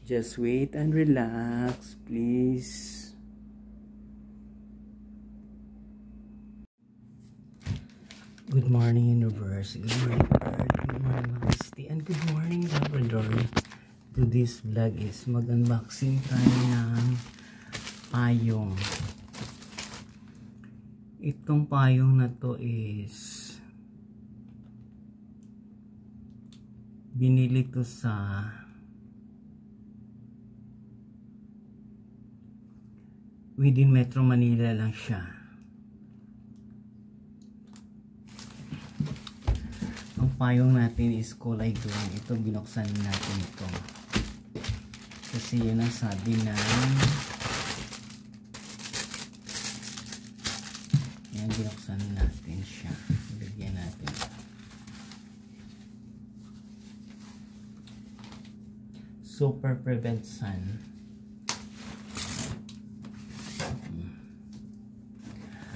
Just wait and relax, please. Good morning, universe. Good morning, Earth. Good morning, Majesty. And good morning, Labrador. Today's vlog is mag-unboxing tayo ng payong. Itong payong na to is binili to sa within Metro Manila lang siya. Ang payong natin is kulay green. Ito binuksan natin ito. Kasi yun ang sabi na yan, binuksan natin siya. Bigyan natin. Super Prevent Sun.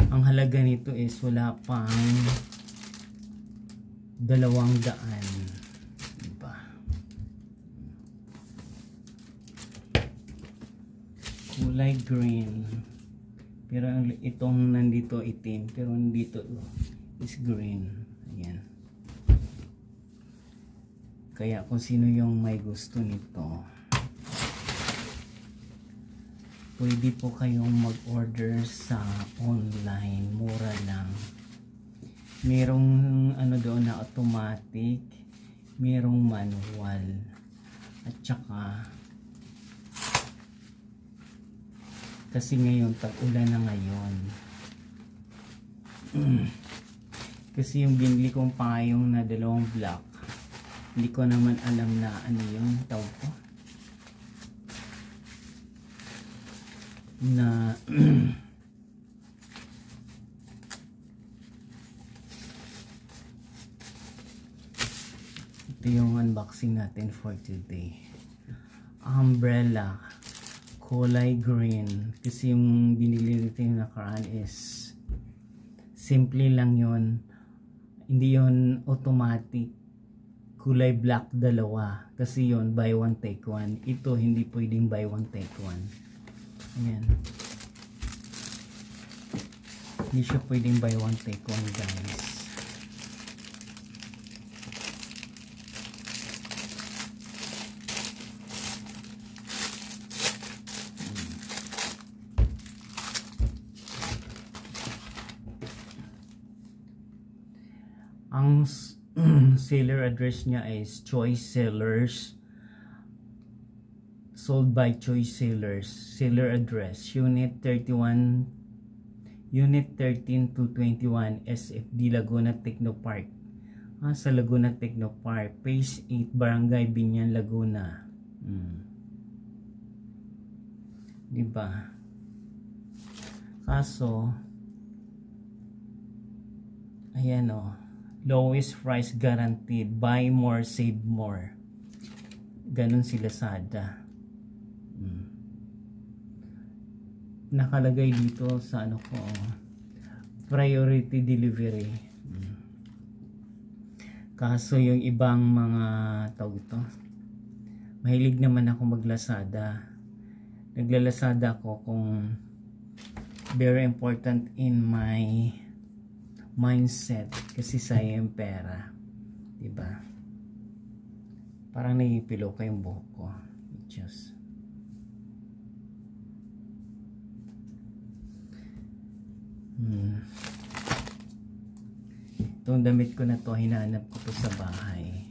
Ang halaga nito is wala pang 200. Diba? Kulay green. Pero itong nandito itim. Pero nandito is green. Ayan. Kaya kung sino yung may gusto nito, pwede po kayong mag-order sa online. Mura lang. Merong ano doon na automatic, merong manual, at saka kasi ngayon tag-ulan na ngayon. Kasi yung binili kong payong na dalawang black, hindi ko naman alam na ano yung tawag ko na ito yung unboxing natin for today. Umbrella kulay green, kasi yung binili nito yung nakaraan is simple lang yun, hindi yun automatic. Kulay black dalawa, kasi yun buy one take one. Ito hindi pwedeng buy one take one. Ayan, hindi siya pwedeng buy one take one, guys. Ang seller address niya is Choice Sellers, sold by Choice Sellers. Seller address Unit 31, Unit 13 to 21, SFD Laguna Technopark. Sa Laguna Technopark, Phase 8, Barangay Binyan, Laguna. Diba? Kaso ayan o, lowest price guaranteed, buy more save more. Ganon si Lazada. Nakalagay dito sa ano ko, priority delivery. Kaso yung ibang mga tawag ito, mahilig naman ako maglasada. Naglalasada ako kung very important in my mindset, kasi sayang pera, diba? Parang nahihipilo ko yung buhok ko. Just itong damit ko na to, hinahanap ko to sa bahay,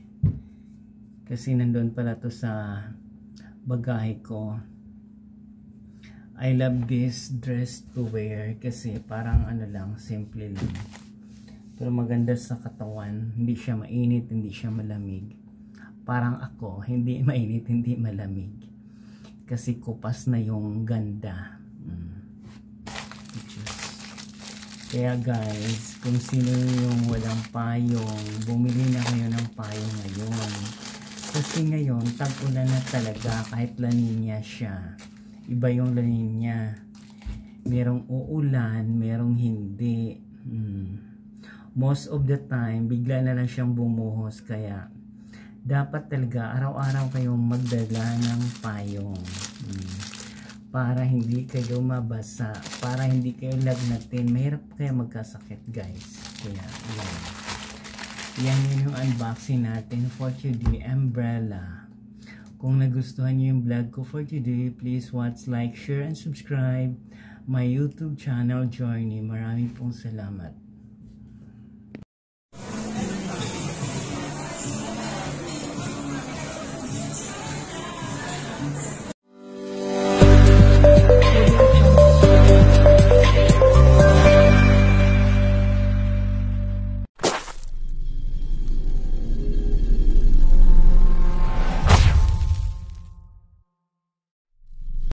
kasi nandun pala to sa bagahe ko. I love this dress to wear kasi parang ano lang, simple lang, pero maganda sa katawan. Hindi siya mainit, hindi siya malamig. Parang ako, hindi mainit, hindi malamig, kasi kupas na yung ganda. Kaya guys, kung sino yung walang payong, bumili na kayo ng payong ngayon. Kasi ngayon, tag-ulan na talaga, kahit La Nina siya. Iba yung La Nina. Merong uulan, merong hindi. Most of the time, bigla na lang siyang bumuhos. Kaya, dapat talaga araw-araw kayong magdala ng payong. Para hindi kayo mabasa, para hindi kayo lagnatin. Mahirap kayo magkasakit, guys. Kaya, yan yung unboxing natin for today, umbrella. Kung nagustuhan nyo yung vlog ko for today, please watch, like, share, and subscribe my YouTube channel, Journey. Maraming pong salamat.